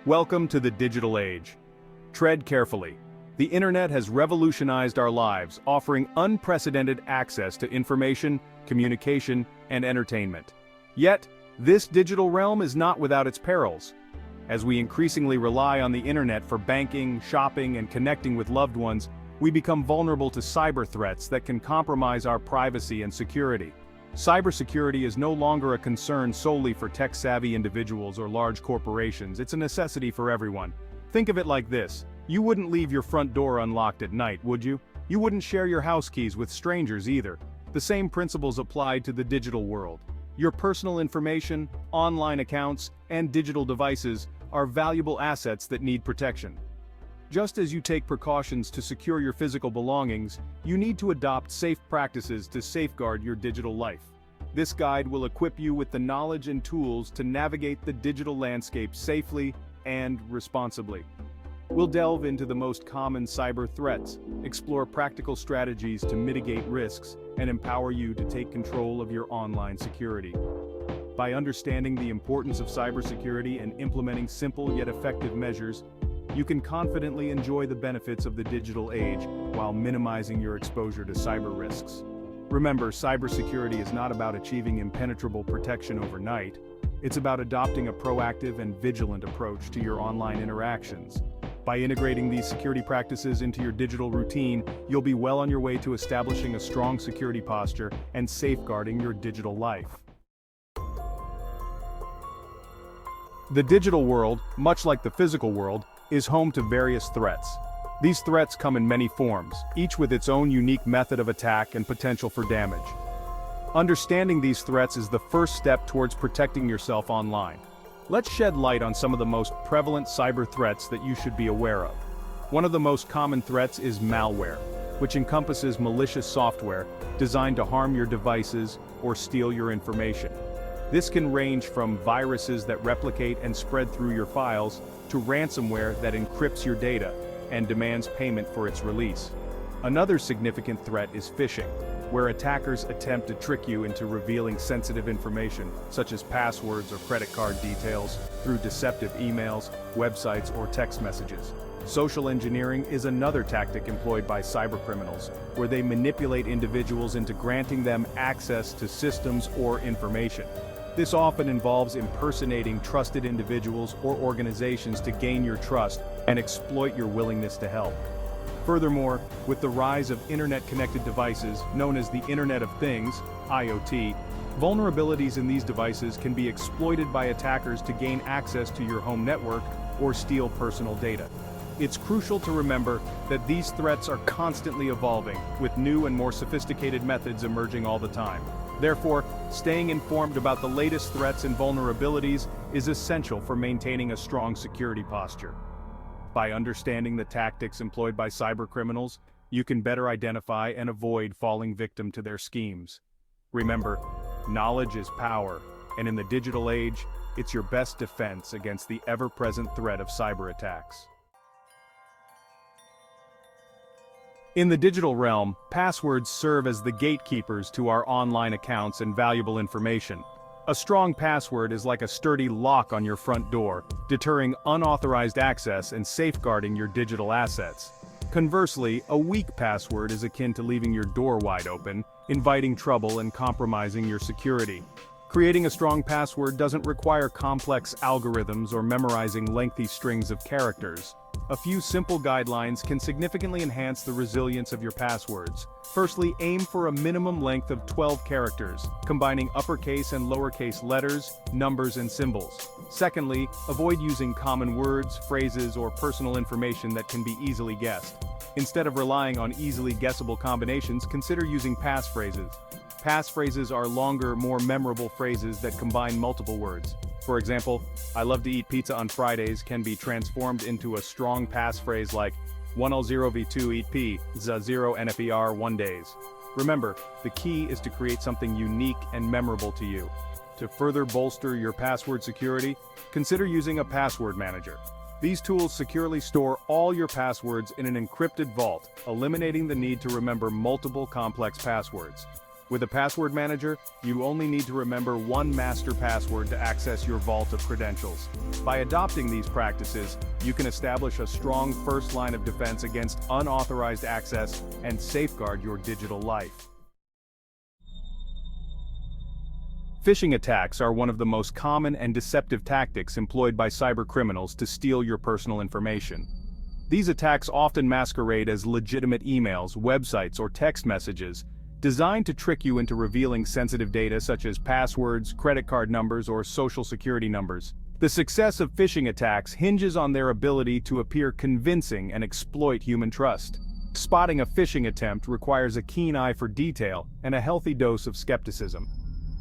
Welcome to the digital age. Tread carefully. The internet has revolutionized our lives, offering unprecedented access to information, communication, and entertainment. Yet, this digital realm is not without its perils. As we increasingly rely on the internet for banking, shopping, and connecting with loved ones, we become vulnerable to cyber threats that can compromise our privacy and security. Cybersecurity is no longer a concern solely for tech-savvy individuals or large corporations, it's a necessity for everyone. Think of it like this: you wouldn't leave your front door unlocked at night, would you? You wouldn't share your house keys with strangers either. The same principles apply to the digital world. Your personal information, online accounts, and digital devices are valuable assets that need protection. Just as you take precautions to secure your physical belongings, you need to adopt safe practices to safeguard your digital life. This guide will equip you with the knowledge and tools to navigate the digital landscape safely and responsibly. We'll delve into the most common cyber threats, explore practical strategies to mitigate risks, and empower you to take control of your online security. By understanding the importance of cybersecurity and implementing simple yet effective measures, you can confidently enjoy the benefits of the digital age while minimizing your exposure to cyber risks. Remember, cybersecurity is not about achieving impenetrable protection overnight. It's about adopting a proactive and vigilant approach to your online interactions. By integrating these security practices into your digital routine, you'll be well on your way to establishing a strong security posture and safeguarding your digital life. The digital world, much like the physical world, is home to various threats. These threats come in many forms, each with its own unique method of attack and potential for damage. Understanding these threats is the first step towards protecting yourself online. Let's shed light on some of the most prevalent cyber threats that you should be aware of. One of the most common threats is malware, which encompasses malicious software designed to harm your devices or steal your information. This can range from viruses that replicate and spread through your files to ransomware that encrypts your data and demands payment for its release. Another significant threat is phishing, where attackers attempt to trick you into revealing sensitive information, such as passwords or credit card details, through deceptive emails, websites, or text messages. Social engineering is another tactic employed by cybercriminals, where they manipulate individuals into granting them access to systems or information. This often involves impersonating trusted individuals or organizations to gain your trust and exploit your willingness to help. Furthermore, with the rise of internet-connected devices, known as the Internet of Things, IoT, vulnerabilities in these devices can be exploited by attackers to gain access to your home network or steal personal data. It's crucial to remember that these threats are constantly evolving, with new and more sophisticated methods emerging all the time. Therefore, staying informed about the latest threats and vulnerabilities is essential for maintaining a strong security posture. By understanding the tactics employed by cybercriminals, you can better identify and avoid falling victim to their schemes. Remember, knowledge is power, and in the digital age, it's your best defense against the ever-present threat of cyber attacks. In the digital realm, passwords serve as the gatekeepers to our online accounts and valuable information. A strong password is like a sturdy lock on your front door, deterring unauthorized access and safeguarding your digital assets. Conversely, a weak password is akin to leaving your door wide open, inviting trouble and compromising your security. Creating a strong password doesn't require complex algorithms or memorizing lengthy strings of characters. A few simple guidelines can significantly enhance the resilience of your passwords. Firstly, aim for a minimum length of 12 characters, combining uppercase and lowercase letters, numbers, and symbols. Secondly, avoid using common words, phrases, or personal information that can be easily guessed. Instead of relying on easily guessable combinations, consider using passphrases. Passphrases are longer, more memorable phrases that combine multiple words. For example, "I love to eat pizza on Fridays" can be transformed into a strong passphrase like 1L0V2 eat P, Z0 NFER 1 days. Remember, the key is to create something unique and memorable to you. To further bolster your password security, consider using a password manager. These tools securely store all your passwords in an encrypted vault, eliminating the need to remember multiple complex passwords. With a password manager, you only need to remember one master password to access your vault of credentials. By adopting these practices, you can establish a strong first line of defense against unauthorized access and safeguard your digital life. Phishing attacks are one of the most common and deceptive tactics employed by cybercriminals to steal your personal information. These attacks often masquerade as legitimate emails, websites, or text messages, designed to trick you into revealing sensitive data such as passwords, credit card numbers, or social security numbers. The success of phishing attacks hinges on their ability to appear convincing and exploit human trust. Spotting a phishing attempt requires a keen eye for detail and a healthy dose of skepticism.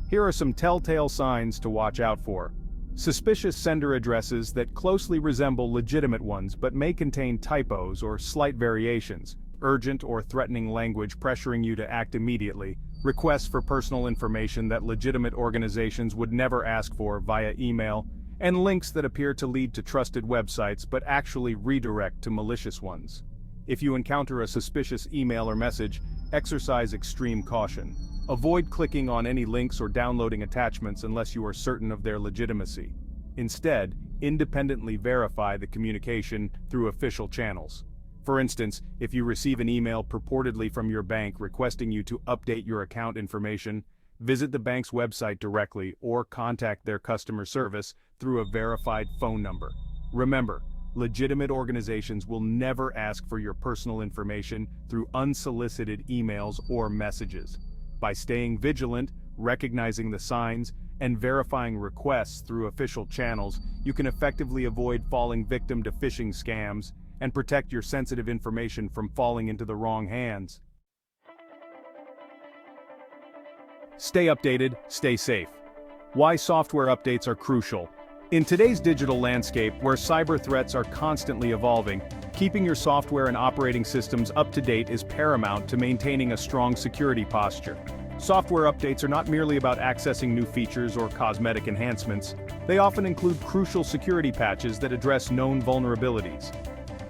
Here are some telltale signs to watch out for. Suspicious sender addresses that closely resemble legitimate ones but may contain typos or slight variations. Urgent or threatening language pressuring you to act immediately, requests for personal information that legitimate organizations would never ask for via email, and links that appear to lead to trusted websites but actually redirect to malicious ones. If you encounter a suspicious email or message, exercise extreme caution. Avoid clicking on any links or downloading attachments unless you are certain of their legitimacy. Instead, independently verify the communication through official channels. For instance, if you receive an email purportedly from your bank requesting you to update your account information, visit the bank's website directly or contact their customer service through a verified phone number. Remember, legitimate organizations will never ask for your personal information through unsolicited emails or messages. By staying vigilant, recognizing the signs, and verifying requests through official channels, you can effectively avoid falling victim to phishing scams and protect your sensitive information from falling into the wrong hands. Stay updated, stay safe. Why software updates are crucial. In today's digital landscape, where cyber threats are constantly evolving, keeping your software and operating systems up to date is paramount to maintaining a strong security posture. Software updates are not merely about accessing new features or cosmetic enhancements. They often include crucial security patches that address known vulnerabilities.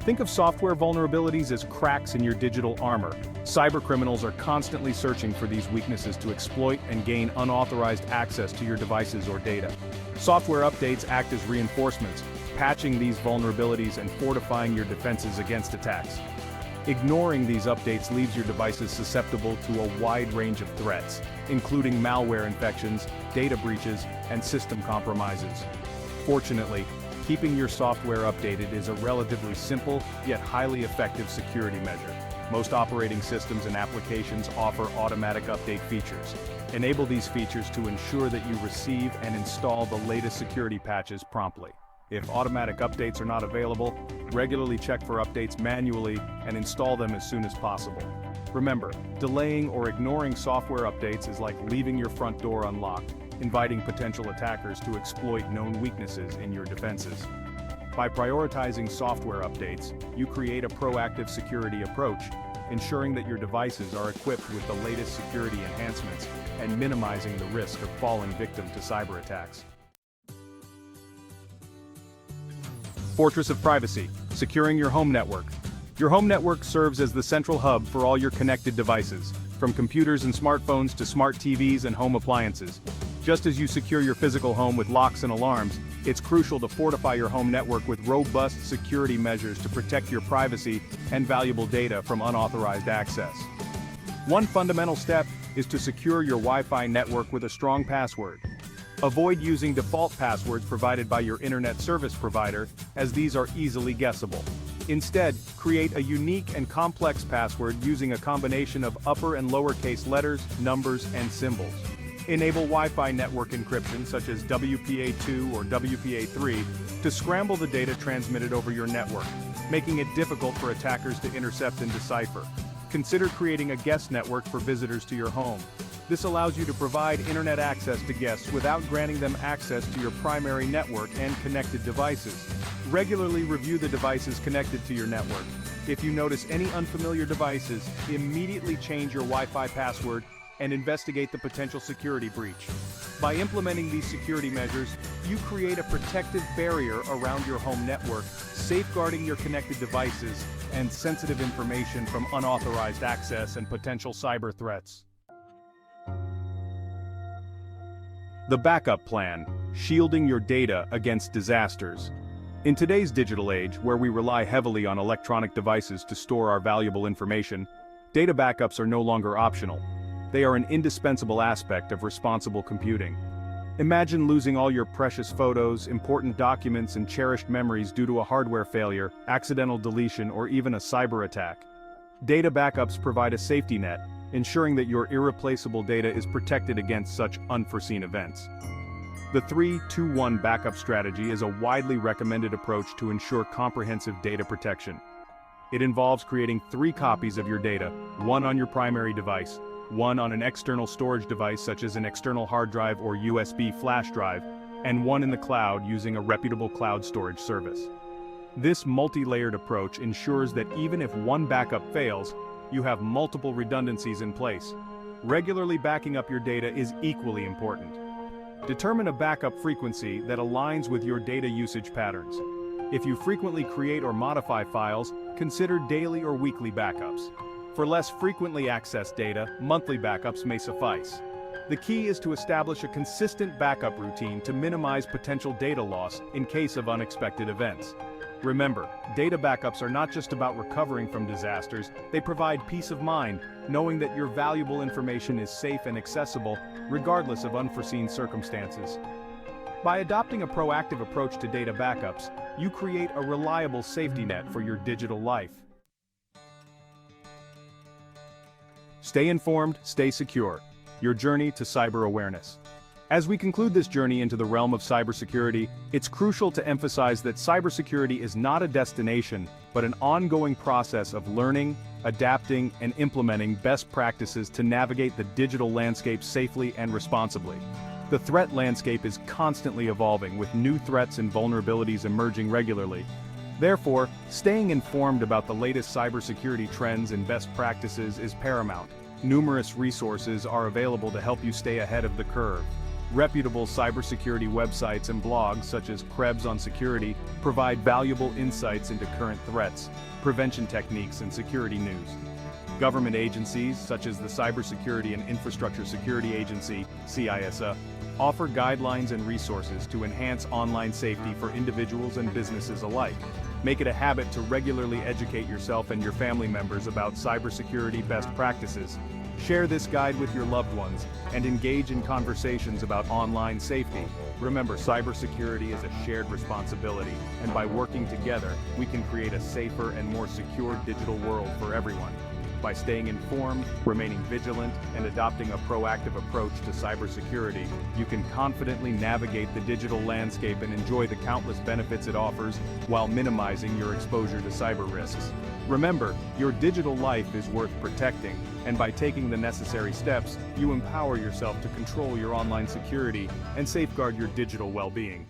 Think of software vulnerabilities as cracks in your digital armor. Cybercriminals are constantly searching for these weaknesses to exploit and gain unauthorized access to your devices or data. Software updates act as reinforcements, patching these vulnerabilities and fortifying your defenses against attacks. Ignoring these updates leaves your devices susceptible to a wide range of threats, including malware infections, data breaches, and system compromises. Fortunately, keeping your software updated is a relatively simple, yet highly effective security measure. Most operating systems and applications offer automatic update features. Enable these features to ensure that you receive and install the latest security patches promptly. If automatic updates are not available, regularly check for updates manually and install them as soon as possible. Remember, delaying or ignoring software updates is like leaving your front door unlocked, inviting potential attackers to exploit known weaknesses in your defenses. By prioritizing software updates, you create a proactive security approach, ensuring that your devices are equipped with the latest security enhancements and minimizing the risk of falling victim to cyber attacks. Fortress of privacy, securing your home network. Your home network serves as the central hub for all your connected devices, from computers and smartphones to smart TVs and home appliances. Just as you secure your physical home with locks and alarms, it's crucial to fortify your home network with robust security measures to protect your privacy and valuable data from unauthorized access. One fundamental step is to secure your Wi-Fi network with a strong password. Avoid using default passwords provided by your internet service provider, as these are easily guessable. Instead, create a unique and complex password using a combination of upper and lowercase letters, numbers, and symbols. Enable Wi-Fi network encryption such as WPA2 or WPA3 to scramble the data transmitted over your network, making it difficult for attackers to intercept and decipher. Consider creating a guest network for visitors to your home. This allows you to provide internet access to guests without granting them access to your primary network and connected devices. Regularly review the devices connected to your network. If you notice any unfamiliar devices, immediately change your Wi-Fi password and investigate the potential security breach. By implementing these security measures, you create a protective barrier around your home network, safeguarding your connected devices and sensitive information from unauthorized access and potential cyber threats. The backup plan, shielding your data against disasters. In today's digital age, where we rely heavily on electronic devices to store our valuable information, data backups are no longer optional. They are an indispensable aspect of responsible computing. Imagine losing all your precious photos, important documents, and cherished memories due to a hardware failure, accidental deletion, or even a cyber attack. Data backups provide a safety net, ensuring that your irreplaceable data is protected against such unforeseen events. The 3-2-1 backup strategy is a widely recommended approach to ensure comprehensive data protection. It involves creating 3 copies of your data, one on your primary device, one on an external storage device such as an external hard drive or USB flash drive, and one in the cloud using a reputable cloud storage service. This multi-layered approach ensures that even if one backup fails, you have multiple redundancies in place. Regularly backing up your data is equally important. Determine a backup frequency that aligns with your data usage patterns. If you frequently create or modify files, consider daily or weekly backups. For less frequently accessed data, monthly backups may suffice. The key is to establish a consistent backup routine to minimize potential data loss in case of unexpected events. Remember, data backups are not just about recovering from disasters, they provide peace of mind, knowing that your valuable information is safe and accessible, regardless of unforeseen circumstances. By adopting a proactive approach to data backups, you create a reliable safety net for your digital life. Stay informed, stay secure. Your journey to cyber awareness. As we conclude this journey into the realm of cybersecurity, it's crucial to emphasize that cybersecurity is not a destination, but an ongoing process of learning, adapting, and implementing best practices to navigate the digital landscape safely and responsibly. The threat landscape is constantly evolving, with new threats and vulnerabilities emerging regularly. Therefore, staying informed about the latest cybersecurity trends and best practices is paramount. Numerous resources are available to help you stay ahead of the curve. Reputable cybersecurity websites and blogs such as Krebs on Security provide valuable insights into current threats, prevention techniques, and security news. Government agencies such as the Cybersecurity and Infrastructure Security Agency, CISA, offer guidelines and resources to enhance online safety for individuals and businesses alike. Make it a habit to regularly educate yourself and your family members about cybersecurity best practices. Share this guide with your loved ones, and engage in conversations about online safety. Remember, cybersecurity is a shared responsibility, and by working together, we can create a safer and more secure digital world for everyone. By staying informed, remaining vigilant, and adopting a proactive approach to cybersecurity, you can confidently navigate the digital landscape and enjoy the countless benefits it offers while minimizing your exposure to cyber risks. Remember, your digital life is worth protecting, and by taking the necessary steps, you empower yourself to control your online security and safeguard your digital well-being.